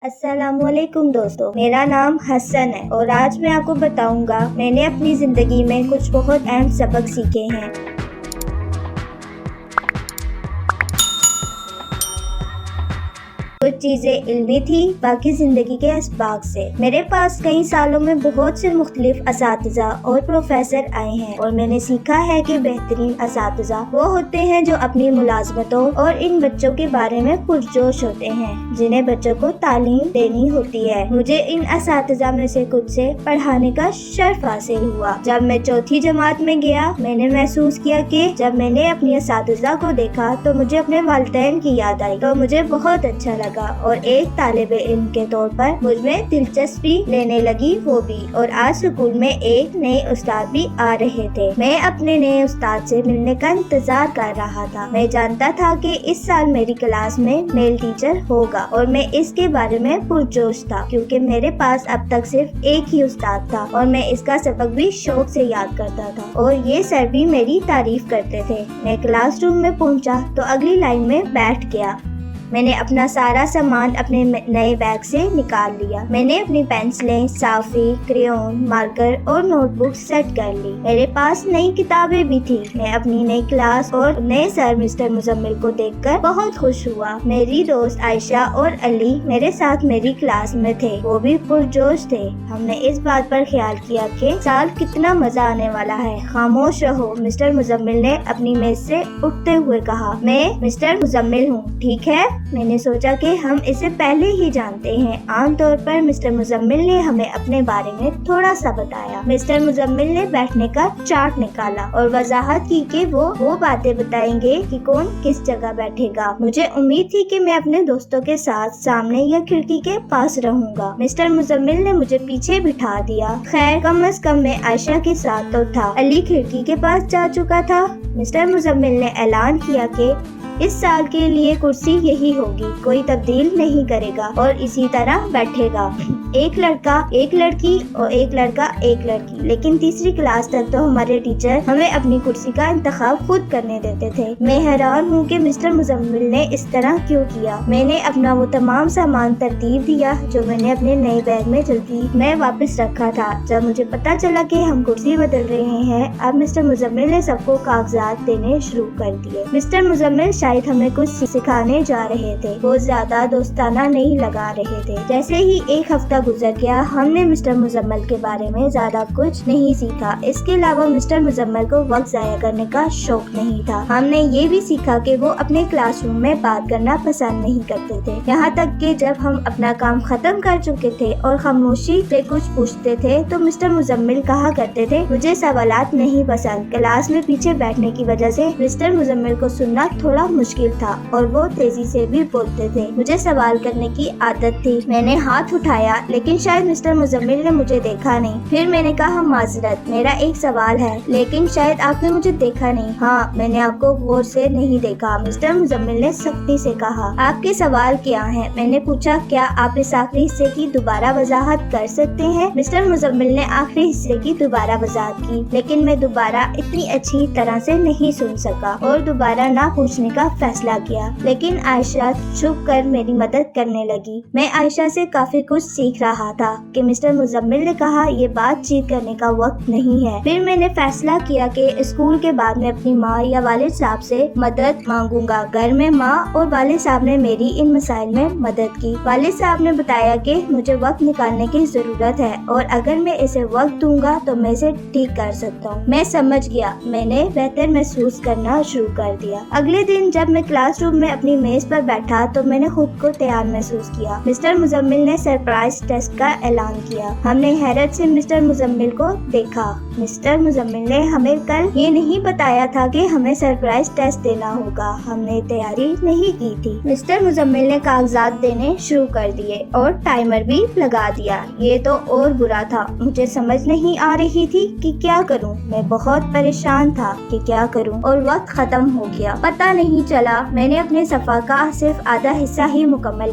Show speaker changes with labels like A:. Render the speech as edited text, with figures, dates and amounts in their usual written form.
A: السلام علیکم دوستو، میرا نام حسن ہے اور آج میں آپ کو بتاؤں گا میں نے اپنی زندگی میں کچھ بہت اہم سبق سیکھے ہیں۔ کچھ چیزیں علمی تھی، باقی زندگی کے اسباق سے۔ میرے پاس کئی سالوں میں بہت سے مختلف اساتذہ اور پروفیسر آئے ہیں اور میں نے سیکھا ہے کہ بہترین اساتذہ وہ ہوتے ہیں جو اپنی ملازمتوں اور ان بچوں کے بارے میں پرجوش ہوتے ہیں جنہیں بچوں کو تعلیم دینی ہوتی ہے۔ مجھے ان اساتذہ میں سے کچھ سے پڑھانے کا شرف حاصل ہوا۔ جب میں چوتھی جماعت میں گیا، میں نے محسوس کیا کہ جب میں نے اپنی اساتذہ کو دیکھا تو مجھے اپنے والدین کی یاد آئی، تو مجھے بہت اچھا لگا اور ایک طالب علم کے طور پر مجھ میں دلچسپی لینے لگی وہ بھی۔ اور آج اسکول میں ایک نئے استاد بھی آ رہے تھے۔ میں اپنے نئے استاد سے ملنے کا انتظار کر رہا تھا۔ میں جانتا تھا کہ اس سال میری کلاس میں میل ٹیچر ہوگا اور میں اس کے بارے میں پرجوش تھا کیونکہ میرے پاس اب تک صرف ایک ہی استاد تھا اور میں اس کا سبق بھی شوق سے یاد کرتا تھا اور یہ سر بھی میری تعریف کرتے تھے۔ میں کلاس روم میں پہنچا تو اگلی لائن میں بیٹھ گیا۔ میں نے اپنا سارا سامان اپنے نئے بیگ سے نکال لیا۔ میں نے اپنی پینسلیں، صافی، کریون، مارکر اور نوٹ بک سیٹ کر لی۔ میرے پاس نئی کتابیں بھی تھی۔ میں اپنی نئی کلاس اور نئے سر مسٹر مزمل کو دیکھ کر بہت خوش ہوا۔ میری دوست عائشہ اور علی میرے ساتھ میری کلاس میں تھے، وہ بھی پرجوش تھے۔ ہم نے اس بات پر خیال کیا کہ سال کتنا مزہ آنے والا ہے۔ خاموش رہو، مسٹر مزمل نے اپنی میز سے اٹھتے ہوئے کہا۔ میں مسٹر مزمل ہوں، ٹھیک ہے؟ میں نے سوچا کہ ہم اسے پہلے ہی جانتے ہیں۔ عام طور پر مسٹر مزمل نے ہمیں اپنے بارے میں تھوڑا سا بتایا۔ مسٹر مزمل نے بیٹھنے کا چارٹ نکالا اور وضاحت کی کہ وہ باتیں بتائیں گے کہ کون کس جگہ بیٹھے گا۔ مجھے امید تھی کہ میں اپنے دوستوں کے ساتھ سامنے یا کھڑکی کے پاس رہوں گا۔ مسٹر مزمل نے مجھے پیچھے بٹھا دیا۔ خیر، کم از کم میں عائشہ کے ساتھ تو تھا۔ علی کھڑکی کے پاس جا چکا تھا۔ مسٹر مزمل نے اعلان کیا کہ اس سال کے لیے کرسی یہی ہوگی، کوئی تبدیل نہیں کرے گا اور اسی طرح بیٹھے گا۔ ایک لڑکا، ایک لڑکی اور ایک لڑکا، ایک لڑکی۔ لیکن تیسری کلاس تک تو ہمارے ٹیچر ہمیں اپنی کرسی کا انتخاب خود کرنے دیتے تھے۔ میں حیران ہوں کہ مسٹر مزمل نے اس طرح کیوں کیا۔ میں نے اپنا وہ تمام سامان ترتیب دیا جو میں نے اپنے نئے بیگ میں جلدی میں واپس رکھا تھا۔ جب مجھے پتا چلا کہ ہم کرسی بدل رہے ہیں، اب مسٹر مزمل نے سب کو کاغذات دینے شروع کر دیے۔ مسٹر مزمل شاید ہمیں کچھ سکھانے جا رہے تھے، وہ زیادہ دوستانہ نہیں لگا رہے تھے۔ جیسے ہی ایک ہفتہ گزر گیا، ہم نے مسٹر مزمل کے بارے میں زیادہ کچھ نہیں سیکھا۔ اس کے علاوہ مسٹر مزمل کو وقت ضائع کرنے کا شوق نہیں تھا۔ ہم نے یہ بھی سیکھا کہ وہ اپنے کلاس روم میں بات کرنا پسند نہیں کرتے تھے، یہاں تک کہ جب ہم اپنا کام ختم کر چکے تھے اور خاموشی سے کچھ پوچھتے تھے تو مسٹر مزمل کہا کرتے تھے، مجھے سوالات نہیں پسند۔ کلاس میں پیچھے بیٹھنے کی وجہ سے مسٹر مزمل کو سننا تھوڑا مشکل تھا اور وہ تیزی سے بھی بولتے تھے۔ مجھے سوال کرنے کی عادت تھی۔ میں نے ہاتھ اٹھایا لیکن شاید مسٹر مزمل نے مجھے دیکھا نہیں۔ پھر میں نے کہا، معذرت، میرا ایک سوال ہے، لیکن شاید آپ نے مجھے دیکھا نہیں۔ ہاں، میں نے آپ کو غور سے نہیں دیکھا، مسٹر مزمل نے سختی سے کہا۔ آپ کے سوال کیا ہیں؟ میں نے پوچھا۔ کیا آپ اس آخری حصے کی دوبارہ وضاحت کر سکتے ہیں؟ مسٹر مزمل نے آخری حصے کی دوبارہ وضاحت کی، لیکن میں دوبارہ اتنی اچھی طرح سے نہیں سن سکا اور دوبارہ نہ پوچھنے کا فیصلہ کیا۔ لیکن عائشہ چھپ کر میری مدد کرنے لگی۔ میں عائشہ سے کافی کچھ سیکھ رہا تھا کہ مسٹر مزمل نے کہا، یہ بات چیت کرنے کا وقت نہیں ہے۔ پھر میں نے فیصلہ کیا کہ اسکول کے بعد میں اپنی ماں یا والد صاحب سے مدد مانگوں گا۔ گھر میں ماں اور والد صاحب نے میری ان مسائل میں مدد کی۔ والد صاحب نے بتایا کہ مجھے وقت نکالنے کی ضرورت ہے اور اگر میں اسے وقت دوں گا تو میں اسے ٹھیک کر سکتا ہوں۔ میں سمجھ گیا۔ میں نے بہتر محسوس کرنا شروع کر دیا۔ اگلے دن جب میں کلاس روم میں اپنی میز پر بیٹھا تو میں نے خود کو تیار محسوس کیا۔ مسٹر مزمل نے سرپرائز ٹیسٹ کا اعلان کیا۔ ہم نے حیرت سے مسٹر مزمل کو دیکھا۔ مسٹر مزمل نے ہمیں کل یہ نہیں بتایا تھا کہ ہمیں سرپرائز ٹیسٹ دینا ہوگا۔ ہم نے تیاری نہیں کی تھی۔ مسٹر مزمل نے کاغذات دینے شروع کر دیے اور ٹائمر بھی لگا دیا۔ یہ تو اور برا تھا۔ مجھے سمجھ نہیں آ رہی تھی کہ کیا کروں۔ میں بہت پریشان تھا کہ کیا کروں اور وقت ختم ہو گیا۔ پتہ نہیں چلا میں نے اپنے صفحہ کا صرف آدھا حصہ ہی مکمل